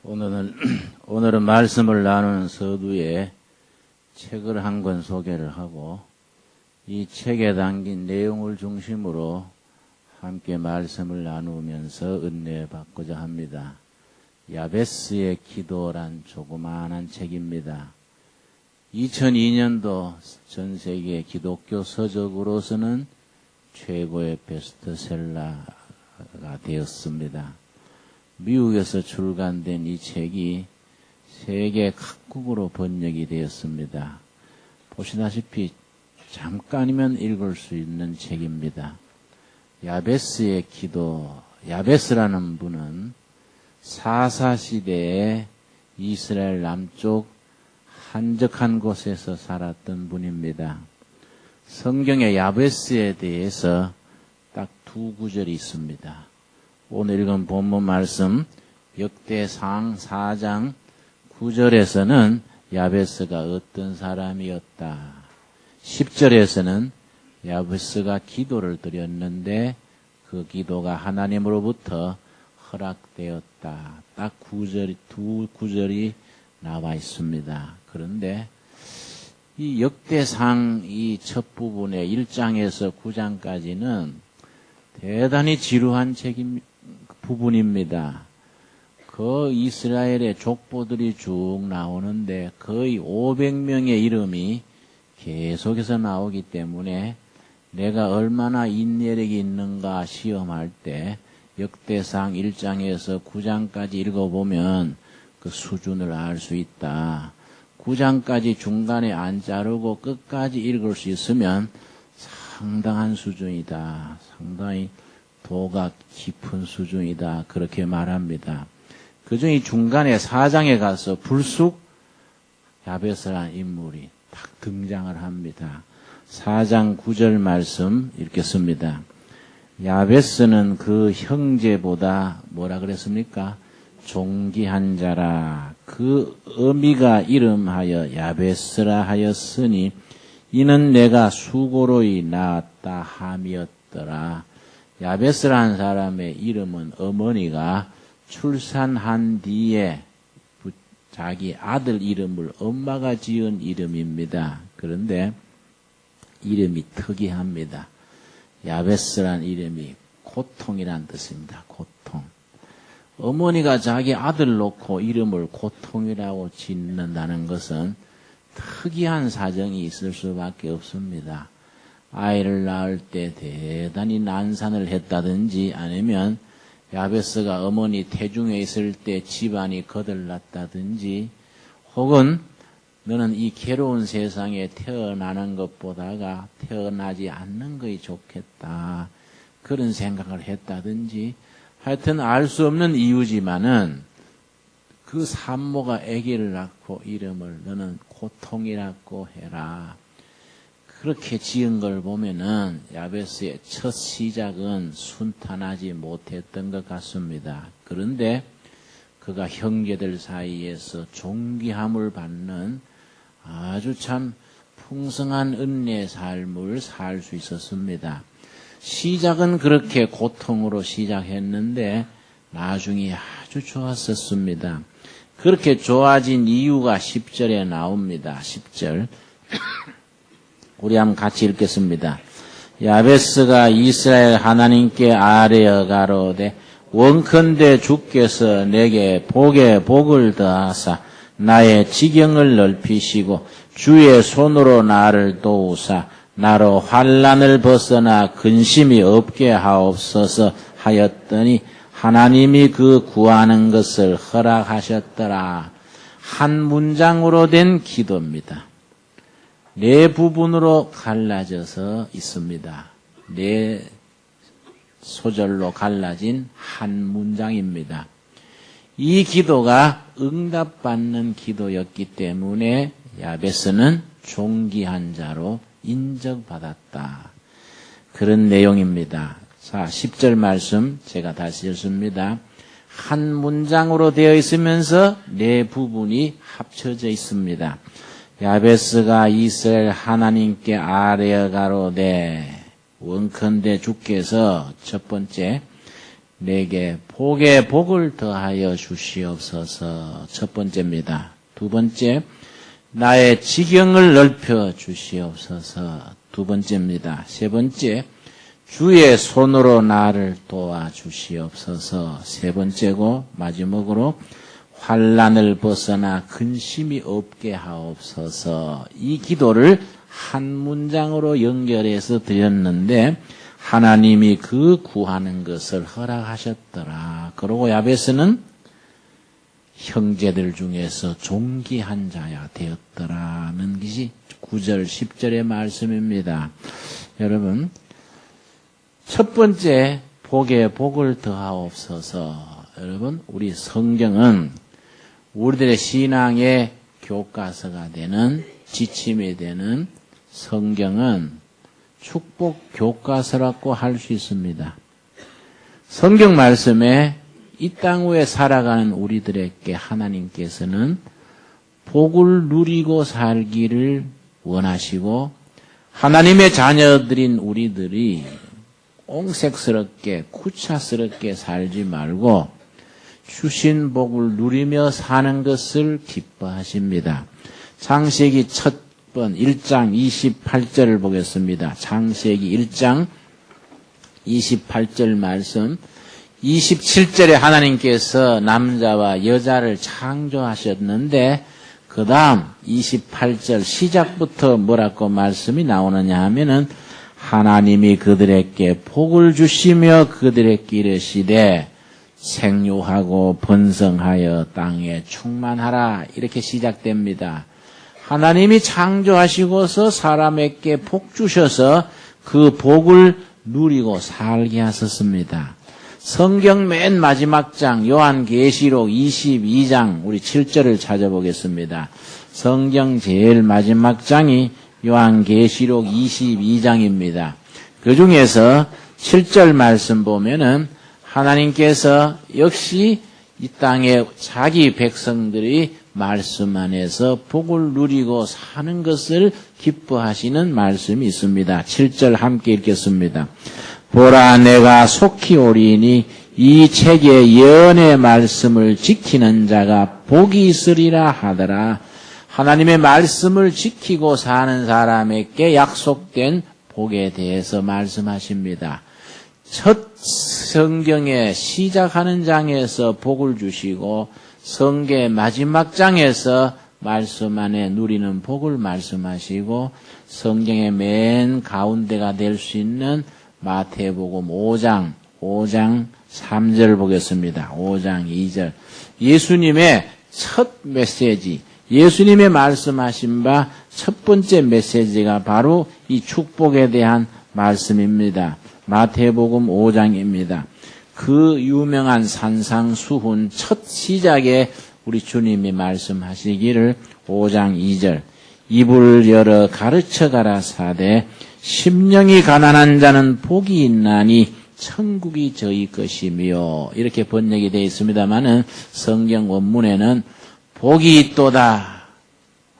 오늘은 말씀을 나누는 서두에 책을 한 권 소개를 하고 이 책에 담긴 내용을 중심으로 함께 말씀을 나누면서 은혜 받고자 합니다. 야베스의 기도란 조그마한 책입니다. 2002년도 전 세계 기독교 서적으로서는 최고의 베스트셀러가 되었습니다. 미국에서 출간된 이 책이 세계 각국으로 번역이 되었습니다. 보시다시피 잠깐이면 읽을 수 있는 책입니다. 야베스의 기도, 야베스라는 분은 사사시대에 이스라엘 남쪽 한적한 곳에서 살았던 분입니다. 성경에 야베스에 대해서 딱 두 구절이 있습니다. 오늘 읽은 본문 말씀 역대상 4장 9절에서는 야베스가 어떤 사람이었다. 10절에서는 야베스가 기도를 드렸는데 그 기도가 하나님으로부터 허락되었다. 딱 두 구절이 나와 있습니다. 그런데 이 역대상 이 첫 부분의 1장에서 9장까지는 대단히 지루한 부분입니다. 그 이스라엘의 족보들이 쭉 나오는데 거의 500명의 이름이 계속해서 나오기 때문에 내가 얼마나 인내력이 있는가 시험할 때 역대상 1장에서 9장까지 읽어보면 그 수준을 알 수 있다. 9장까지 중간에 안 자르고 끝까지 읽을 수 있으면 상당한 수준이다. 상당히 도가 깊은 수준이다. 그렇게 말합니다. 그중에 중간에 4장에 가서 불쑥 야베스라는 인물이 딱 등장을 합니다. 4장 9절 말씀 읽겠습니다. 야베스는 그 형제보다 뭐라 그랬습니까? 존귀한 자라. 그 어미가 이름하여 야베스라 하였으니 이는 내가 수고로이 낳았다 함이었더라. 야베스라는 사람의 이름은 어머니가 출산한 뒤에 자기 아들 이름을 엄마가 지은 이름입니다. 그런데 이름이 특이합니다. 야베스란 이름이 고통이란 뜻입니다. 고통. 어머니가 자기 아들 놓고 이름을 고통이라고 짓는다는 것은 특이한 사정이 있을 수밖에 없습니다. 아이를 낳을 때 대단히 난산을 했다든지 아니면 야베스가 어머니 태중에 있을 때 집안이 거들났다든지 혹은 너는 이 괴로운 세상에 태어나는 것보다가 태어나지 않는 것이 좋겠다. 그런 생각을 했다든지 하여튼 알 수 없는 이유지만은 그 산모가 아기를 낳고 이름을 너는 고통이라고 해라. 그렇게 지은 걸 보면은 야베스의 첫 시작은 순탄하지 못했던 것 같습니다. 그런데 그가 형제들 사이에서 존귀함을 받는 아주 참 풍성한 은혜의 삶을 살 수 있었습니다. 시작은 그렇게 고통으로 시작했는데 나중에 아주 좋았었습니다. 그렇게 좋아진 이유가 10절에 나옵니다. 10절. 우리 한번 같이 읽겠습니다. 야베스가 이스라엘 하나님께 아뢰어 가로되 원컨대 주께서 내게 복에 복을 더하사 나의 지경을 넓히시고 주의 손으로 나를 도우사 나로 환난을 벗어나 근심이 없게 하옵소서 하였더니 하나님이 그 구하는 것을 허락하셨더라. 한 문장으로 된 기도입니다. 네 부분으로 갈라져서 있습니다. 네 소절로 갈라진 한 문장입니다. 이 기도가 응답받는 기도였기 때문에 야베스는 존귀한 자로 인정받았다. 그런 내용입니다. 자, 10절 말씀 제가 다시 읽습니다. 한 문장으로 되어 있으면서 네 부분이 합쳐져 있습니다. 야베스가 이스라엘 하나님께 아뢰어 가로되 원컨대 주께서 첫 번째 내게 복에 복을 더하여 주시옵소서. 첫 번째입니다. 두 번째, 나의 지경을 넓혀 주시옵소서. 두 번째입니다. 세 번째, 주의 손으로 나를 도와 주시옵소서. 세 번째고 마지막으로 환난을 벗어나 근심이 없게 하옵소서. 이 기도를 한 문장으로 연결해서 드렸는데 하나님이 그 구하는 것을 허락하셨더라. 그러고 야베스는 형제들 중에서 존귀한 자야 되었더라는 것이 9절 10절의 말씀입니다. 여러분, 첫 번째 복에 복을 더하옵소서. 여러분, 우리 성경은 우리들의 신앙의 교과서가 되는, 지침이 되는 성경은 축복 교과서라고 할 수 있습니다. 성경 말씀에 이 땅 위에 살아가는 우리들에게 하나님께서는 복을 누리고 살기를 원하시고, 하나님의 자녀들인 우리들이 옹색스럽게 구차스럽게 살지 말고 주신 복을 누리며 사는 것을 기뻐하십니다. 창세기 첫 번 1장 28절을 보겠습니다. 창세기 1장 28절 말씀. 27절에 하나님께서 남자와 여자를 창조하셨는데 그 다음 28절 시작부터 뭐라고 말씀이 나오느냐 하면은 하나님이 그들에게 복을 주시며 그들에게 이르시되 생육하고 번성하여 땅에 충만하라, 이렇게 시작됩니다. 하나님이 창조하시고서 사람에게 복 주셔서 그 복을 누리고 살게 하셨습니다. 성경 맨 마지막 장 요한계시록 22장 우리 7절을 찾아보겠습니다. 성경 제일 마지막 장이 요한계시록 22장입니다. 그 중에서 7절 말씀 보면은 하나님께서 역시 이 땅에 자기 백성들이 말씀 안에서 복을 누리고 사는 것을 기뻐하시는 말씀이 있습니다. 7절 함께 읽겠습니다. 보라, 내가 속히 오리니 이 책의 예언의 말씀을 지키는 자가 복이 있으리라 하더라. 하나님의 말씀을 지키고 사는 사람에게 약속된 복에 대해서 말씀하십니다. 첫 성경의 시작하는 장에서 복을 주시고 성경의 마지막 장에서 말씀 안에 누리는 복을 말씀하시고 성경의 맨 가운데가 될 수 있는 마태복음 5장 3절 보겠습니다. 5장 2절. 예수님의 첫 메시지, 예수님의 말씀하신 바 첫 번째 메시지가 바로 이 축복에 대한 말씀입니다. 마태복음 5장입니다. 그 유명한 산상수훈 첫 시작에 우리 주님이 말씀하시기를 5장 2절 입을 열어 가르쳐가라 사대 심령이 가난한 자는 복이 있나니 천국이 저희 것이며, 이렇게 번역이 되어 있습니다마는 성경 원문에는 복이 있도다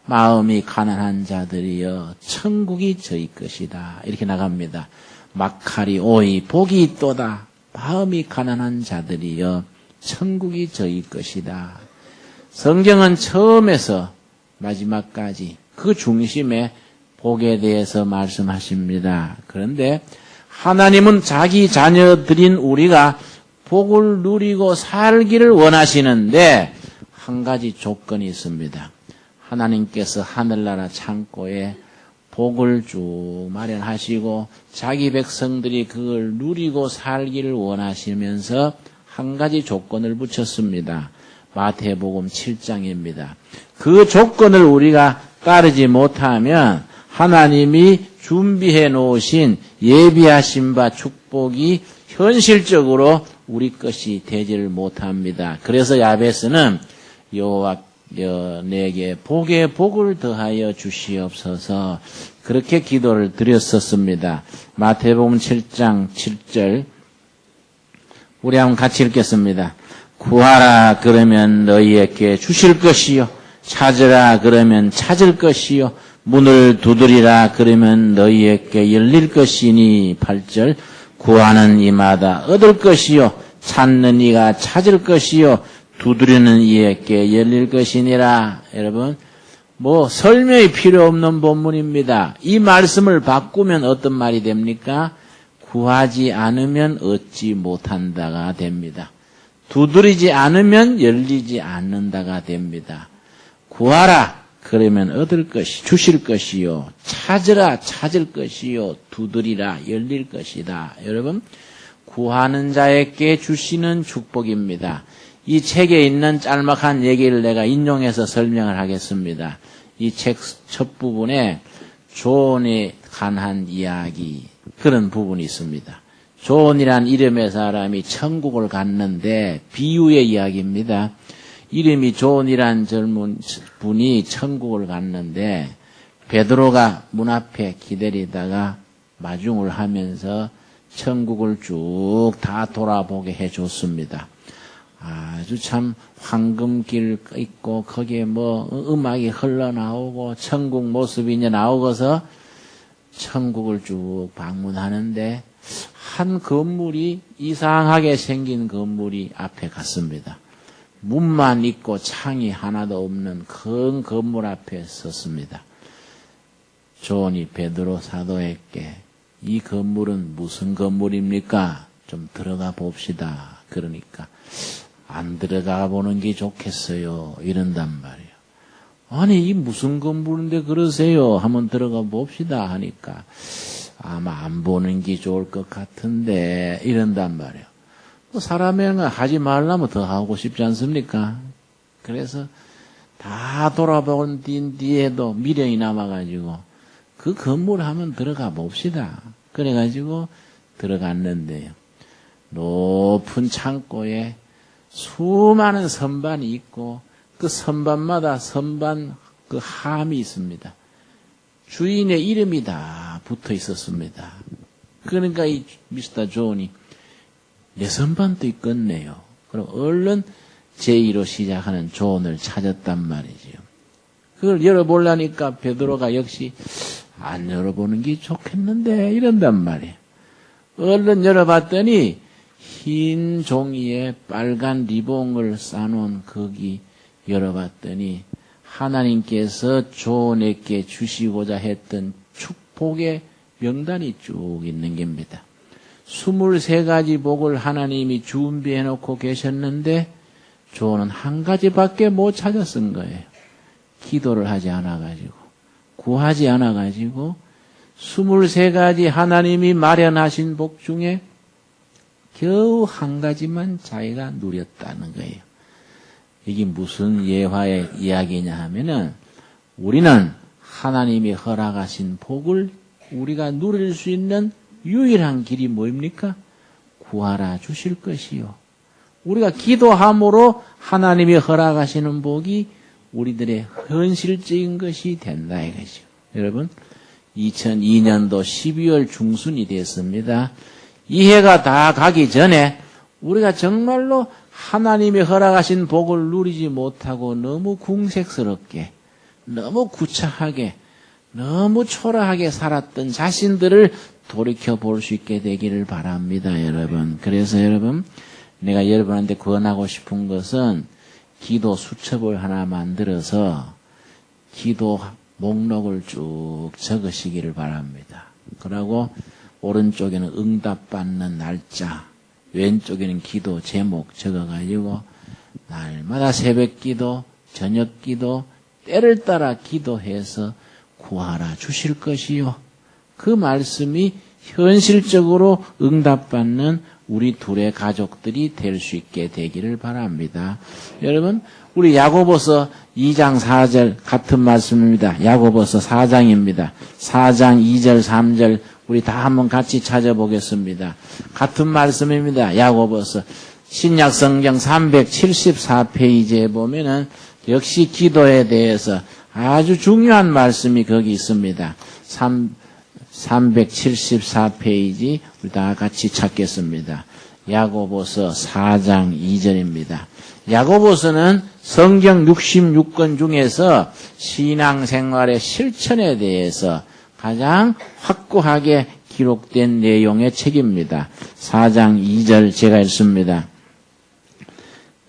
마음이 가난한 자들이여 천국이 저희 것이다, 이렇게 나갑니다. 마카리 오이 복이 있도다 마음이 가난한 자들이여 천국이 저희 것이다. 성경은 처음에서 마지막까지 그 중심에 복에 대해서 말씀하십니다. 그런데 하나님은 자기 자녀들인 우리가 복을 누리고 살기를 원하시는데 한 가지 조건이 있습니다. 하나님께서 하늘나라 창고에 복을 쭉 마련하시고 자기 백성들이 그걸 누리고 살기를 원하시면서 한 가지 조건을 붙였습니다. 마태복음 7장입니다. 그 조건을 우리가 따르지 못하면 하나님이 준비해 놓으신 예비하신 바 축복이 현실적으로 우리 것이 되지를 못합니다. 그래서 야베스는 여호와 내게 복에 복을 더하여 주시옵소서, 그렇게 기도를 드렸었습니다. 마태복음 7장 7절 우리 한번 같이 읽겠습니다. 구하라 그러면 너희에게 주실 것이요, 찾으라 그러면 찾을 것이요, 문을 두드리라 그러면 너희에게 열릴 것이니. 8절 구하는 이마다 얻을 것이요 찾는 이가 찾을 것이요 두드리는 이에게 열릴 것이니라. 여러분, 뭐 설명이 필요 없는 본문입니다. 이 말씀을 바꾸면 어떤 말이 됩니까? 구하지 않으면 얻지 못한다가 됩니다. 두드리지 않으면 열리지 않는다가 됩니다. 구하라 그러면 얻을 것이 주실 것이요 찾으라 찾을 것이요 두드리라 열릴 것이다. 여러분, 구하는 자에게 주시는 축복입니다. 이 책에 있는 짤막한 얘기를 내가 인용해서 설명을 하겠습니다. 이 책 첫 부분에 존에 관한 이야기 그런 부분이 있습니다. 존이란 이름의 사람이 천국을 갔는데 비유의 이야기입니다. 이름이 존이란 젊은 분이 천국을 갔는데 베드로가 문 앞에 기다리다가 마중을 하면서 천국을 쭉 다 돌아보게 해줬습니다. 아주 참 황금길 있고 거기에 뭐 음악이 흘러나오고 천국 모습이 이제 나오고서 천국을 쭉 방문하는데 한 건물이 이상하게 생긴 건물이 앞에 갔습니다. 문만 있고 창이 하나도 없는 큰 건물 앞에 섰습니다. 존이 베드로 사도에게 이 건물은 무슨 건물입니까? 좀 들어가 봅시다. 그러니까 안 들어가 보는 게 좋겠어요. 이런단 말이에요. 아니 이 무슨 건물인데 그러세요? 한번 들어가 봅시다 하니까 아마 안 보는 게 좋을 것 같은데 이런단 말이에요. 사람은 하지 말라면 더 하고 싶지 않습니까? 그래서 다 돌아본 뒤에도 미련이 남아가지고 그 건물 한번 들어가 봅시다. 그래가지고 들어갔는데요. 높은 창고에 수많은 선반이 있고 그 선반마다 선반 그 함이 있습니다. 주인의 이름이 다 붙어 있었습니다. 그러니까 이 미스터 존이 내 선반도 있겠네요. 그럼 얼른 제2로 시작하는 존을 찾았단 말이지요. 그걸 열어보려니까 베드로가 역시 안 열어보는 게 좋겠는데 이런단 말이에요. 얼른 열어봤더니 흰 종이에 빨간 리본을 싸놓은 거기 열어봤더니 하나님께서 존에게 주시고자 했던 축복의 명단이 쭉 있는 겁니다. 23가지 복을 하나님이 준비해 놓고 계셨는데 존은 한 가지밖에 못 찾았은 거예요. 기도를 하지 않아가지고 구하지 않아가지고 23가지 하나님이 마련하신 복 중에 겨우 한 가지만 자기가 누렸다는 거예요. 이게 무슨 예화의 이야기냐 하면은 우리는 하나님이 허락하신 복을 우리가 누릴 수 있는 유일한 길이 뭐입니까? 구하라 주실 것이요. 우리가 기도함으로 하나님이 허락하시는 복이 우리들의 현실적인 것이 된다 이거죠. 여러분 2002년도 12월 중순이 됐습니다. 이 해가 다 가기 전에 우리가 정말로 하나님이 허락하신 복을 누리지 못하고 너무 궁색스럽게 너무 구차하게 너무 초라하게 살았던 자신들을 돌이켜볼 수 있게 되기를 바랍니다. 여러분. 그래서 여러분 내가 여러분한테 권하고 싶은 것은 기도 수첩을 하나 만들어서 기도 목록을 쭉 적으시기를 바랍니다. 그리고 오른쪽에는 응답받는 날짜, 왼쪽에는 기도 제목 적어가지고 날마다 새벽기도, 저녁기도, 때를 따라 기도해서 구하라 주실 것이요. 그 말씀이 현실적으로 응답받는 우리 둘의 가족들이 될 수 있게 되기를 바랍니다. 여러분, 우리 야고보서 2장 4절 같은 말씀입니다. 야고보서 4장입니다. 4장 2절 3절 우리 다 한번 같이 찾아보겠습니다. 같은 말씀입니다. 야고보서 신약 성경 374페이지에 보면은 역시 기도에 대해서 아주 중요한 말씀이 거기 있습니다. 374페이지 우리 다 같이 찾겠습니다. 야고보서 4장 2절입니다. 야고보서는 성경 66권 중에서 신앙생활의 실천에 대해서 가장 확고하게 기록된 내용의 책입니다. 4장 2절 제가 읽습니다.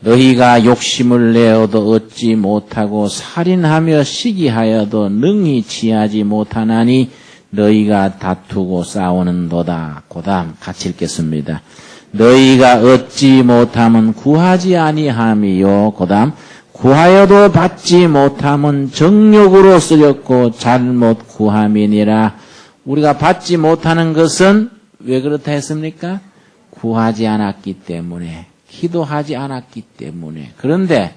너희가 욕심을 내어도 얻지 못하고 살인하며 시기하여도 능히 취하지 못하나니 너희가 다투고 싸우는도다. 고다음 같이 읽겠습니다. 너희가 얻지 못함은 구하지 아니함이요. 고다음 구하여도 받지 못함은 정욕으로 쓰렸고 잘못 구함이니라. 우리가 받지 못하는 것은 왜 그렇다 했습니까? 구하지 않았기 때문에, 기도하지 않았기 때문에. 그런데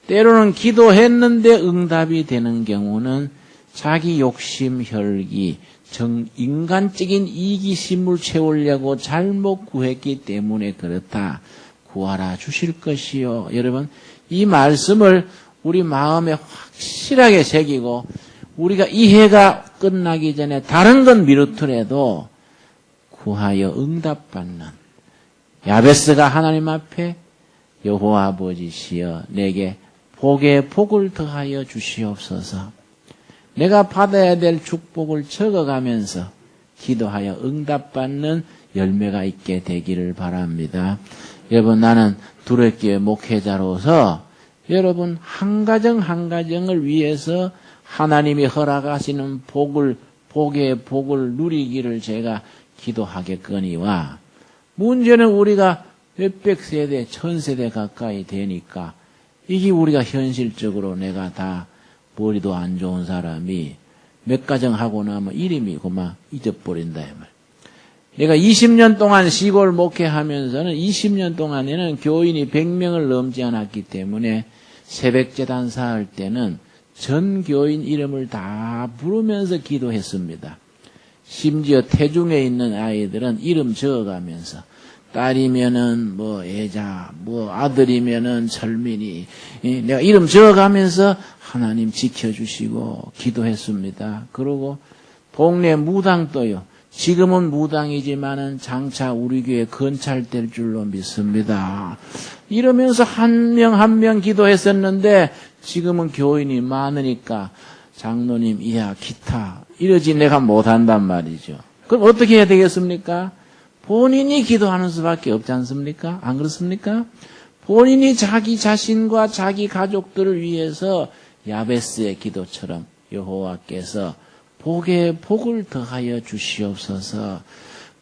때로는 기도했는데 응답이 되는 경우는 자기 욕심, 혈기, 인간적인 이기심을 채우려고 잘못 구했기 때문에 그렇다. 구하라 주실 것이요. 여러분, 이 말씀을 우리 마음에 확실하게 새기고 우리가 이 해가 끝나기 전에 다른 건 미루더라도 구하여 응답받는 야베스가 하나님 앞에 여호와 아버지시여 내게 복에 복을 더하여 주시옵소서. 내가 받아야 될 축복을 적어가면서 기도하여 응답받는 열매가 있게 되기를 바랍니다. 여러분, 나는 두레교회 목회자로서 여러분 한 가정 한 가정을 위해서 하나님이 허락하시는 복의 복을 누리기를 제가 기도하겠거니와, 문제는 우리가 몇백 세대, 천 세대 가까이 되니까 이게 우리가 현실적으로 내가 다 머리도 안 좋은 사람이 몇 가정 하고 나면 이름이 그만 잊어버린다 이 말. 내가 20년 동안 시골 목회하면서는 20년 동안에는 교인이 100명을 넘지 않았기 때문에 새벽제단 사할 때는 전 교인 이름을 다 부르면서 기도했습니다. 심지어 태중에 있는 아이들은 이름 적어가면서 딸이면은 애자, 아들이면은 철민이, 내가 이름 적어가면서 하나님 지켜주시고 기도했습니다. 그리고 동네 무당도요. 지금은 무당이지만은 장차 우리 교회 건찰될 줄로 믿습니다. 이러면서 한 명 한 명 기도했었는데 지금은 교인이 많으니까 장로님, 이야, 기타 이러지 내가 못한단 말이죠. 그럼 어떻게 해야 되겠습니까? 본인이 기도하는 수밖에 없지 않습니까? 안 그렇습니까? 본인이 자기 자신과 자기 가족들을 위해서 야베스의 기도처럼 여호와께서 복에 복을 더하여 주시옵소서.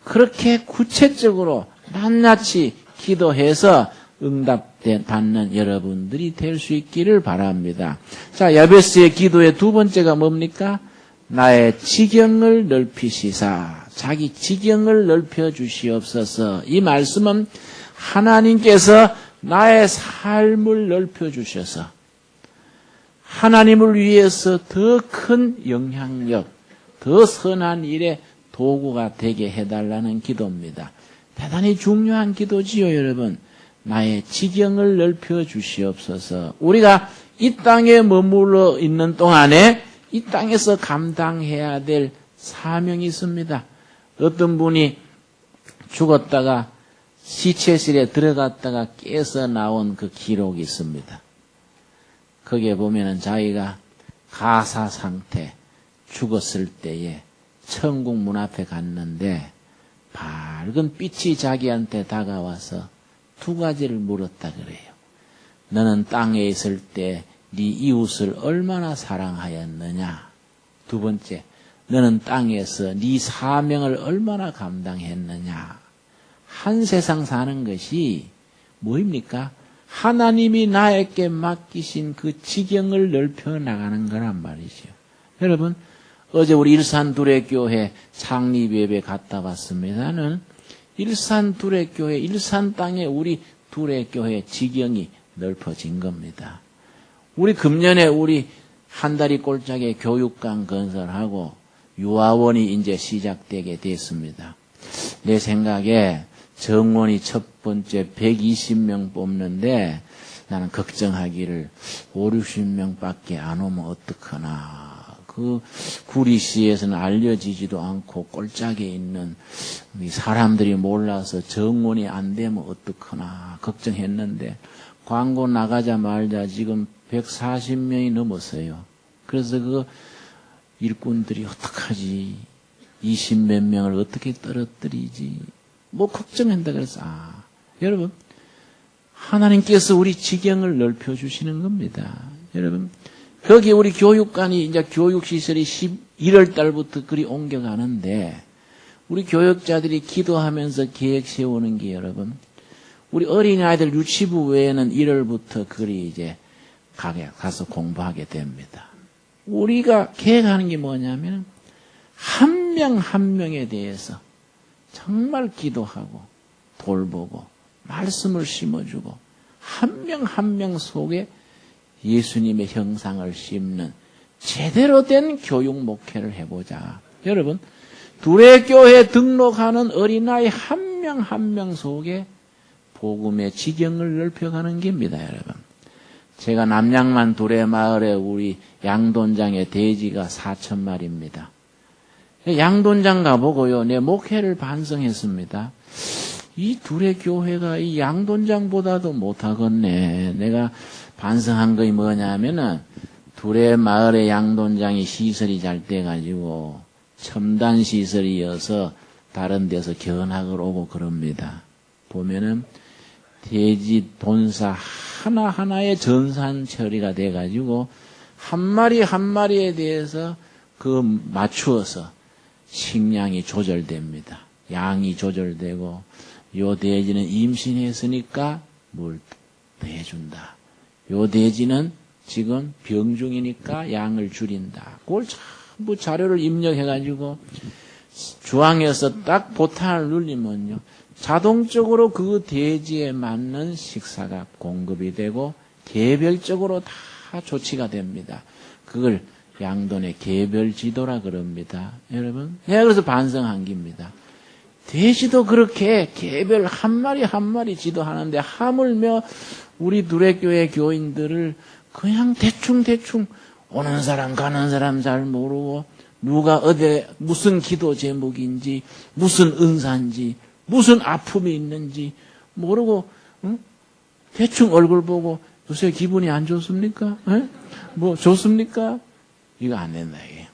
그렇게 구체적으로 낱낱이 기도해서 응답받는 여러분들이 될 수 있기를 바랍니다. 자, 야베스의 기도의 두 번째가 뭡니까? 나의 지경을 넓히시사. 자기 지경을 넓혀 주시옵소서. 이 말씀은 하나님께서 나의 삶을 넓혀 주셔서 하나님을 위해서 더 큰 영향력, 더 선한 일에 도구가 되게 해달라는 기도입니다. 대단히 중요한 기도지요, 여러분. 나의 지경을 넓혀 주시옵소서. 우리가 이 땅에 머물러 있는 동안에 이 땅에서 감당해야 될 사명이 있습니다. 어떤 분이 죽었다가 시체실에 들어갔다가 깨서 나온 그 기록이 있습니다. 거기에 보면은 자기가 가사 상태, 죽었을 때에 천국 문 앞에 갔는데 밝은 빛이 자기한테 다가와서 두 가지를 물었다 그래요. 너는 땅에 있을 때 네 이웃을 얼마나 사랑하였느냐? 두 번째, 너는 땅에서 네 사명을 얼마나 감당했느냐? 한 세상 사는 것이 뭐입니까? 하나님이 나에게 맡기신 그 지경을 넓혀 나가는 거란 말이죠. 여러분, 어제 우리 일산두레교회 창립예배 갔다 왔습니다는 일산두레교회, 일산 땅에 우리 두레교회 지경이 넓어진 겁니다. 우리 금년에 우리 한 다리 꼴짝에 교육관 건설하고 유아원이 이제 시작되게 됐습니다. 내 생각에 정원이 첫 번째 120명 뽑는데 나는 걱정하기를 5, 60명밖에 안 오면 어떡하나. 그 구리시에서는 알려지지도 않고 꼴짝에 있는 사람들이 몰라서 정원이 안 되면 어떡하나 걱정했는데 광고 나가자 말자 지금 140명이 넘었어요. 그래서 그 일꾼들이 어떡하지? 20몇 명을 어떻게 떨어뜨리지? 뭐 걱정한다 그래서 여러분 하나님께서 우리 지경을 넓혀주시는 겁니다. 여러분, 거기 우리 교육관이 이제 교육시설이 11월 달부터 그리 옮겨가는데, 우리 교육자들이 기도하면서 계획 세우는 게 여러분, 우리 어린아이들 유치부 외에는 1월부터 그리 이제 가서 공부하게 됩니다. 우리가 계획하는 게 뭐냐면, 한 명 한 명에 대해서 정말 기도하고, 돌보고, 말씀을 심어주고, 한 명 한 명 속에 예수님의 형상을 심는 제대로 된 교육 목회를 해보자. 여러분, 두레교회 등록하는 어린아이 한 명 한 명 속에 복음의 지경을 넓혀가는 겁니다, 여러분. 제가 남양만 두레마을에 우리 양돈장의 돼지가 4,000마리입니다. 양돈장 가보고요, 내 목회를 반성했습니다. 이 두레교회가 이 양돈장보다도 못하겠네. 내가 반성한 것이 뭐냐면은, 두레마을의 양돈장이 시설이 잘 돼가지고, 첨단 시설이어서 다른 데서 견학을 오고 그럽니다. 보면은, 돼지 돈사 하나하나의 전산 처리가 돼가지고, 한 마리 한 마리에 대해서 맞추어서 식량이 조절됩니다. 양이 조절되고, 요 돼지는 임신했으니까 물 더 해준다. 요 돼지는 지금 병중이니까 양을 줄인다. 그걸 전부 자료를 입력해가지고 주황에서 딱 보탄을 누르면요, 자동적으로 그 돼지에 맞는 식사가 공급이 되고 개별적으로 다 조치가 됩니다. 그걸 양돈의 개별 지도라 그럽니다. 여러분, 내가 그래서 반성한 겁니다. 돼지도 그렇게 개별 한 마리 한 마리 지도하는데 하물며 우리 두레교회 교인들을 그냥 대충 오는 사람 가는 사람 잘 모르고, 누가 어디 무슨 기도 제목인지, 무슨 은사인지, 무슨 아픔이 있는지 모르고, 응? 대충 얼굴 보고 요새 기분이 안 좋습니까? 에? 뭐 좋습니까? 이거 안 된다, 이게.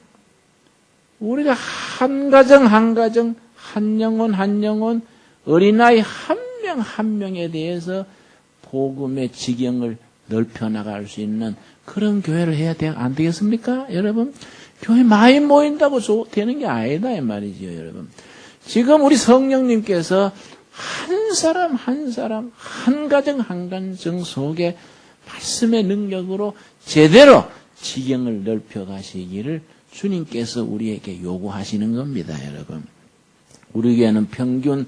우리가 한 가정 한 영혼 어린아이 한 명 한 명에 대해서 복음의 지경을 넓혀 나갈 수 있는 그런 교회를 해야 안 되겠습니까? 여러분, 교회 많이 모인다고 되는 게 아니다 이 말이죠, 여러분. 지금 우리 성령님께서 한 사람 한 가정 속에 말씀의 능력으로 제대로 지경을 넓혀 가시기를 주님께서 우리에게 요구하시는 겁니다, 여러분. 우리 교회는 평균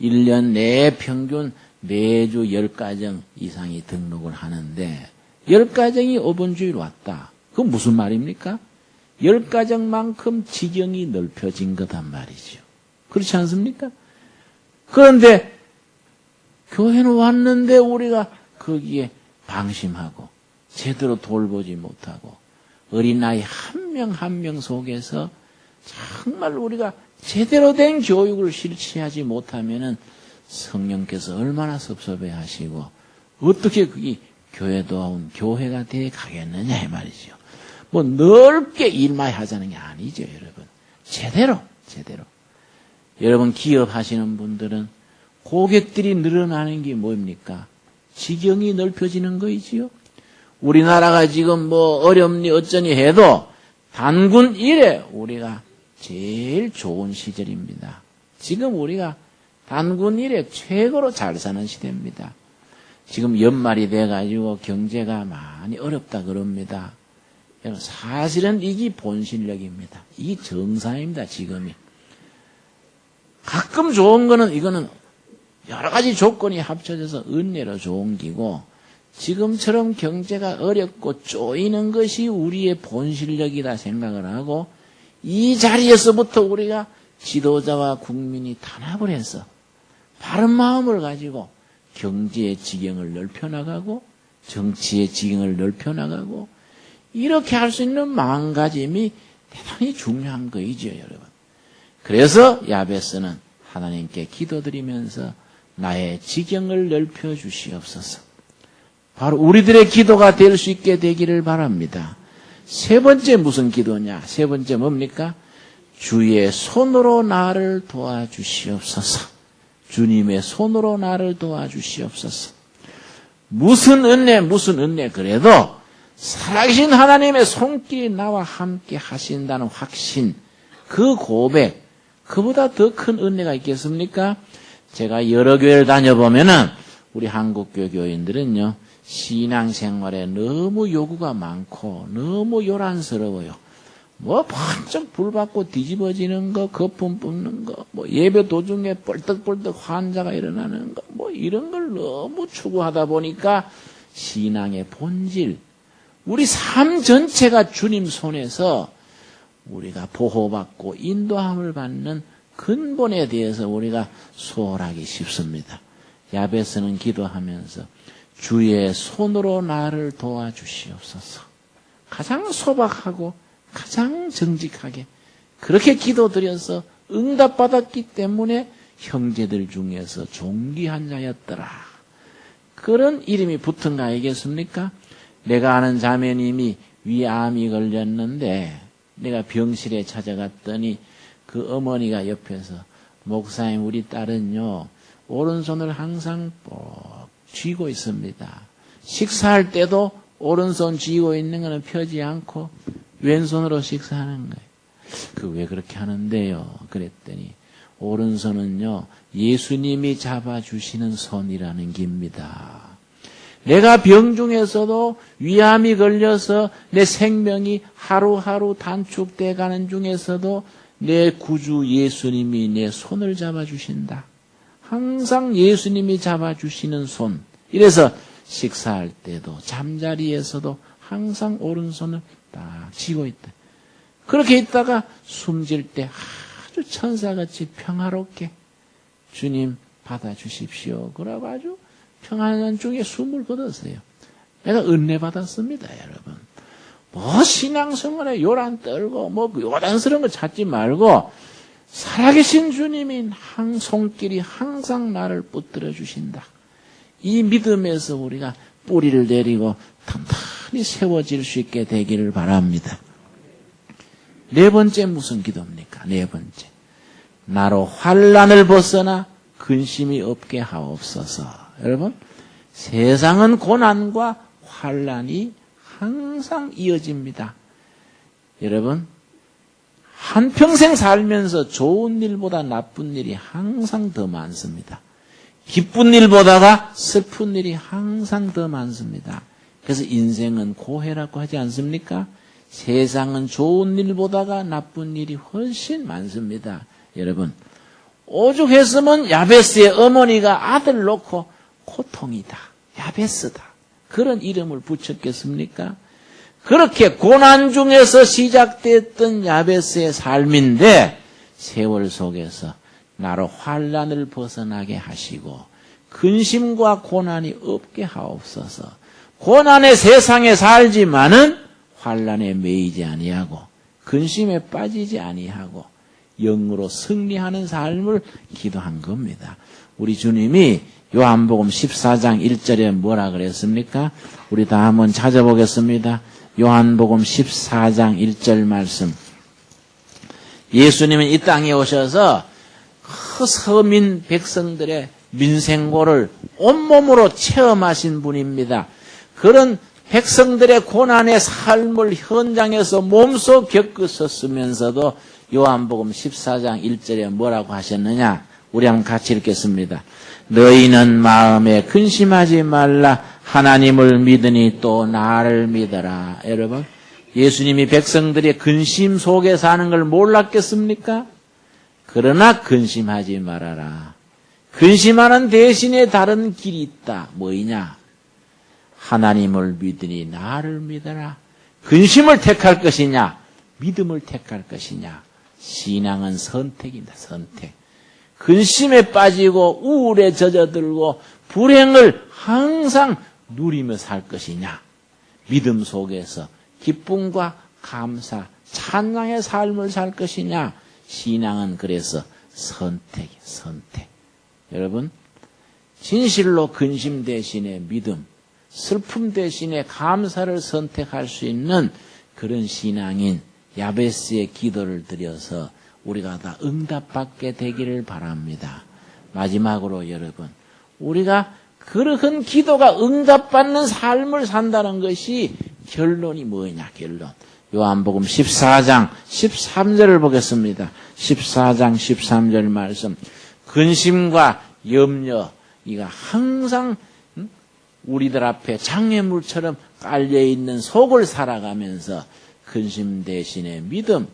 1년 내에 평균 매주 10가정 이상이 등록을 하는데, 10가정이 어본주의로 왔다. 그건 무슨 말입니까? 10가정만큼 지경이 넓혀진 거단 말이죠. 그렇지 않습니까? 그런데 교회는 왔는데 우리가 거기에 방심하고 제대로 돌보지 못하고 어린아이 한 명 한 명 속에서 정말 우리가 제대로 된 교육을 실시하지 못하면은 성령께서 얼마나 섭섭해 하시고 어떻게 그게 교회다운 교회가 되어 가겠느냐 이 말이죠. 뭐 넓게 일만 하자는 게 아니죠, 여러분. 제대로. 여러분 기업하시는 분들은 고객들이 늘어나는 게 뭡니까? 지경이 넓혀지는 거이지요. 우리나라가 지금 뭐 어렵니 어쩌니 해도 단군 이래 우리가 제일 좋은 시절입니다. 지금 우리가 단군 이래 최고로 잘 사는 시대입니다. 지금 연말이 돼가지고 경제가 많이 어렵다 그럽니다. 사실은 이게 본실력입니다. 이게 정상입니다, 지금이. 가끔 좋은 거는 이거는 여러 가지 조건이 합쳐져서 은혜로 좋은 기고, 지금처럼 경제가 어렵고 쪼이는 것이 우리의 본실력이다 생각을 하고, 이 자리에서부터 우리가 지도자와 국민이 단합을 해서 바른 마음을 가지고 경제의 지경을 넓혀나가고 정치의 지경을 넓혀나가고 이렇게 할 수 있는 마음가짐이 대단히 중요한 거이죠, 여러분. 그래서 야베스는 하나님께 기도드리면서 나의 지경을 넓혀 주시옵소서. 바로 우리들의 기도가 될 수 있게 되기를 바랍니다. 세 번째 무슨 기도냐? 세 번째 뭡니까? 주의 손으로 나를 도와주시옵소서. 주님의 손으로 나를 도와주시옵소서. 무슨 은혜 그래도 살아계신 하나님의 손길이 나와 함께 하신다는 확신, 그 고백, 그보다 더 큰 은혜가 있겠습니까? 제가 여러 교회를 다녀보면은 우리 한국교 교인들은요, 신앙생활에 너무 요구가 많고 너무 요란스러워요. 뭐 번쩍 불 받고 뒤집어지는 거, 거품 뿜는 거, 뭐 예배 도중에 뻘떡뻘떡 환자가 일어나는 거, 뭐 이런 걸 너무 추구하다 보니까 신앙의 본질, 우리 삶 전체가 주님 손에서 우리가 보호받고 인도함을 받는 근본에 대해서 우리가 소홀하기 쉽습니다. 야베스는 기도하면서 주의 손으로 나를 도와주시옵소서. 가장 소박하고 가장 정직하게 그렇게 기도드려서 응답받았기 때문에 형제들 중에서 존귀한 자였더라. 그런 이름이 붙은 거 아니겠습니까? 내가 아는 자매님이 위암이 걸렸는데 내가 병실에 찾아갔더니 그 어머니가 옆에서 목사님 우리 딸은요 오른손을 항상 꼭 쥐고 있습니다. 식사할 때도 오른손 쥐고 있는 것은 펴지 않고 왼손으로 식사하는 거예요. 그 왜 그렇게 하는데요? 그랬더니 오른손은요 예수님이 잡아주시는 손이라는 겁니다. 내가 병 중에서도 위암이 걸려서 내 생명이 하루하루 단축돼 가는 중에서도 내 구주 예수님이 내 손을 잡아주신다. 항상 예수님이 잡아주시는 손. 이래서 식사할 때도 잠자리에서도 항상 오른손을 딱 쥐고 있다. 그렇게 있다가 숨질 때 아주 천사같이 평화롭게 주님 받아주십시오. 그러고 아주 평안한 중에 숨을 거뒀어요. 내가 은혜 받았습니다, 여러분. 뭐 신앙생활에 요란 떨고 뭐 요란스러운 거 찾지 말고 살아계신 주님이 손길이 항상 나를 붙들어 주신다. 이 믿음에서 우리가 뿌리를 내리고 튼튼히 세워질 수 있게 되기를 바랍니다. 네 번째 무슨 기도입니까? 네 번째. 나로 환난을 벗어나 근심이 없게 하옵소서. 여러분, 세상은 고난과 환난이 항상 이어집니다. 여러분, 한평생 살면서 좋은 일보다 나쁜 일이 항상 더 많습니다. 기쁜 일보다가 슬픈 일이 항상 더 많습니다. 그래서 인생은 고해라고 하지 않습니까? 세상은 좋은 일보다가 나쁜 일이 훨씬 많습니다. 여러분, 오죽했으면 야베스의 어머니가 아들 놓고 고통이다, 야베스다, 그런 이름을 붙였겠습니까? 그렇게 고난 중에서 시작됐던 야베스의 삶인데 세월 속에서 나로 환난을 벗어나게 하시고 근심과 고난이 없게 하옵소서. 고난의 세상에 살지만은 환난에 매이지 아니하고 근심에 빠지지 아니하고 영으로 승리하는 삶을 기도한 겁니다. 우리 주님이 요한복음 14장 1절에 뭐라 그랬습니까? 우리 다 한번 찾아보겠습니다. 요한복음 14장 1절 말씀. 예수님은 이 땅에 오셔서 그 서민 백성들의 민생고를 온몸으로 체험하신 분입니다. 그런 백성들의 고난의 삶을 현장에서 몸소 겪으셨으면서도 요한복음 14장 1절에 뭐라고 하셨느냐? 우리 한번 같이 읽겠습니다. 너희는 마음에 근심하지 말라. 하나님을 믿으니 또 나를 믿어라. 여러분, 예수님이 백성들의 근심 속에 사는 걸 몰랐겠습니까? 그러나 근심하지 말아라. 근심하는 대신에 다른 길이 있다. 뭐이냐? 하나님을 믿으니 나를 믿어라. 근심을 택할 것이냐? 믿음을 택할 것이냐? 신앙은 선택입니다. 선택. 근심에 빠지고 우울에 젖어들고 불행을 항상 누리며 살 것이냐? 믿음 속에서 기쁨과 감사, 찬양의 삶을 살 것이냐? 신앙은 그래서 선택이에요. 선택. 여러분, 진실로 근심 대신에 믿음, 슬픔 대신에 감사를 선택할 수 있는 그런 신앙인 야베스의 기도를 드려서 우리가 다 응답받게 되기를 바랍니다. 마지막으로 여러분, 우리가 그러한 기도가 응답받는 삶을 산다는 것이 결론이 뭐냐, 결론. 요한복음 14장 13절을 보겠습니다. 14장 13절 말씀. 근심과 염려, 이가 항상 우리들 앞에 장애물처럼 깔려있는 속을 살아가면서 근심 대신에 믿음,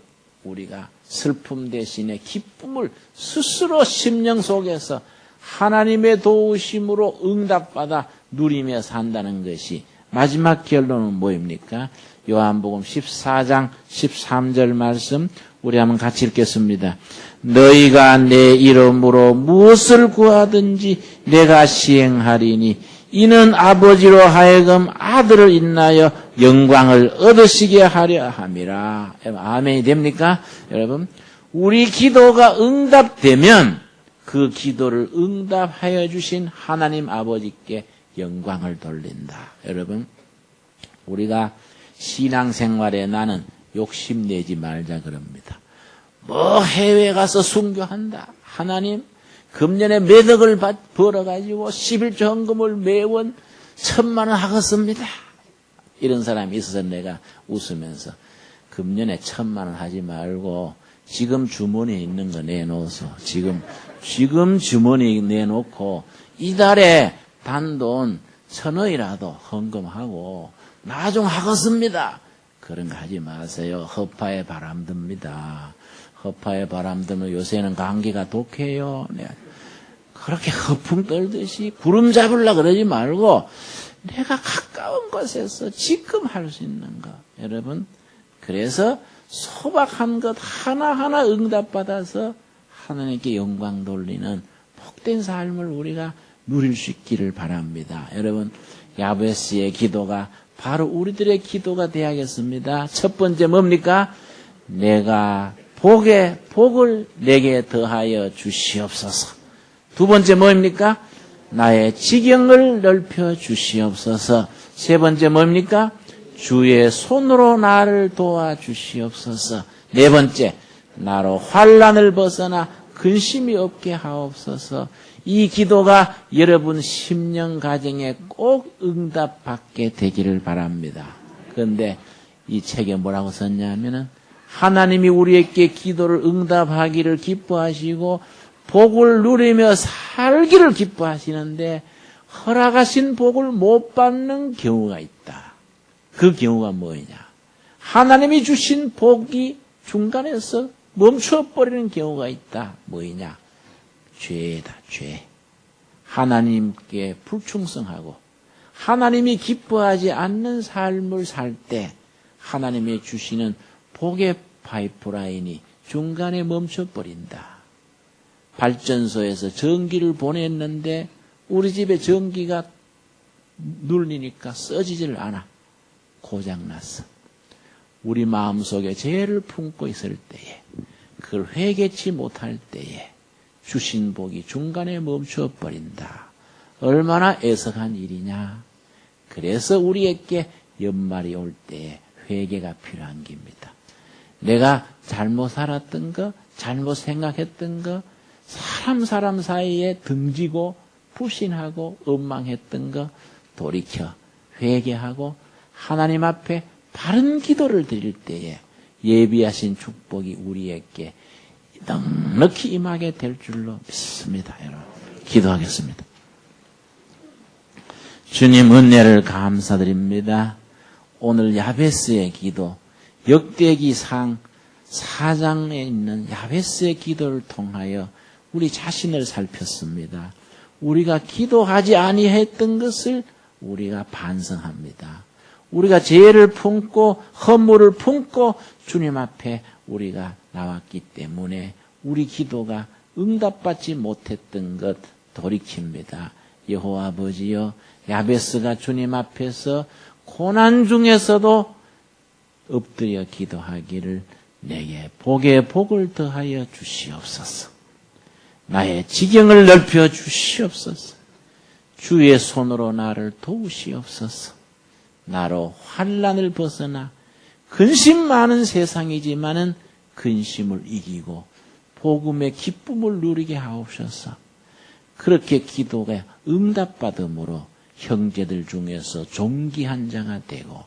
우리가 슬픔 대신에 기쁨을 스스로 심령 속에서 하나님의 도우심으로 응답받아 누리며 산다는 것이 마지막 결론은 뭐입니까? 요한복음 14장 13절 말씀 우리 한번 같이 읽겠습니다. 너희가 내 이름으로 무엇을 구하든지 내가 시행하리니 이는 아버지로 하여금 아들을 인하여 영광을 얻으시게 하려 함이라. 아멘이 됩니까? 여러분, 우리 기도가 응답되면 그 기도를 응답하여 주신 하나님 아버지께 영광을 돌린다. 여러분, 우리가 신앙생활에 나는 욕심내지 말자 그럽니다. 뭐 해외 가서 순교한다. 하나님, 금년에 몇 억을 벌어가지고 11조 헌금을 매원 1,000만 원 하겠습니다. 이런 사람이 있어서 내가 웃으면서 금년에 1,000만 원 하지 말고 지금 주머니에 있는 거 내놓어서 지금 주머니에 내놓고 이달에 단돈 1,000원이라도 헌금하고 나중 하겠습니다. 그런 거 하지 마세요. 허파에 바람 듭니다. 허파에 바람 들면 요새는 감기가 독해요. 네. 그렇게 허풍 떨듯이 구름 잡으려고 그러지 말고 내가 가까운 곳에서 지금 할 수 있는 거. 여러분, 그래서 소박한 것 하나하나 응답받아서 하나님께 영광 돌리는 복된 삶을 우리가 누릴 수 있기를 바랍니다. 여러분, 야베스의 기도가 바로 우리들의 기도가 되어야겠습니다. 첫 번째 뭡니까? 내가 복을 내게 더하여 주시옵소서. 두 번째 뭐입니까? 나의 지경을 넓혀 주시옵소서. 세 번째 뭐입니까? 주의 손으로 나를 도와 주시옵소서. 네 번째, 나로 환난을 벗어나 근심이 없게 하옵소서. 이 기도가 여러분 심령 가정에 꼭 응답받게 되기를 바랍니다. 그런데 이 책에 뭐라고 썼냐면은 하나님이 우리에게 기도를 응답하기를 기뻐하시고 복을 누리며 살기를 기뻐하시는데 허락하신 복을 못 받는 경우가 있다. 그 경우가 뭐냐? 하나님이 주신 복이 중간에서 멈춰버리는 경우가 있다. 뭐냐? 죄다, 죄. 하나님께 불충성하고 하나님이 기뻐하지 않는 삶을 살 때 하나님이 주시는 복의 파이프라인이 중간에 멈춰버린다. 발전소에서 전기를 보냈는데 우리 집에 전기가 눌리니까 써지질 않아. 고장났어. 우리 마음속에 죄를 품고 있을 때에 그걸 회개치 못할 때에 주신 복이 중간에 멈춰버린다. 얼마나 애석한 일이냐. 그래서 우리에게 연말이 올 때에 회개가 필요한 겁니다. 내가 잘못 살았던 거, 잘못 생각했던 거, 사람 사이에 등지고 불신하고 엉망했던 거 돌이켜 회개하고 하나님 앞에 바른 기도를 드릴 때에 예비하신 축복이 우리에게 넉넉히 임하게 될 줄로 믿습니다. 여러분, 기도하겠습니다. 주님 은혜를 감사드립니다. 오늘 야베스의 기도, 역대기상 4장에 있는 야베스의 기도를 통하여 우리 자신을 살폈습니다. 우리가 기도하지 아니했던 것을 우리가 반성합니다. 우리가 죄를 품고 허물을 품고 주님 앞에 우리가 나왔기 때문에 우리 기도가 응답받지 못했던 것 돌이킵니다. 여호와 아버지여, 야베스가 주님 앞에서 고난 중에서도 엎드려 기도하기를 내게 복에 복을 더하여 주시옵소서. 나의 지경을 넓혀 주시옵소서. 주의 손으로 나를 도우시옵소서. 나로 환난을 벗어나 근심 많은 세상이지만은 근심을 이기고 복음의 기쁨을 누리게 하옵소서. 그렇게 기도가 응답받음으로 형제들 중에서 존귀한 자가 되고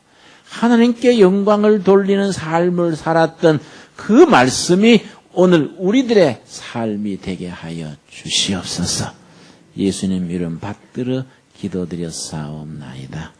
하나님께 영광을 돌리는 삶을 살았던 그 말씀이 오늘 우리들의 삶이 되게 하여 주시옵소서. 예수님 이름 받들어 기도드렸사옵나이다.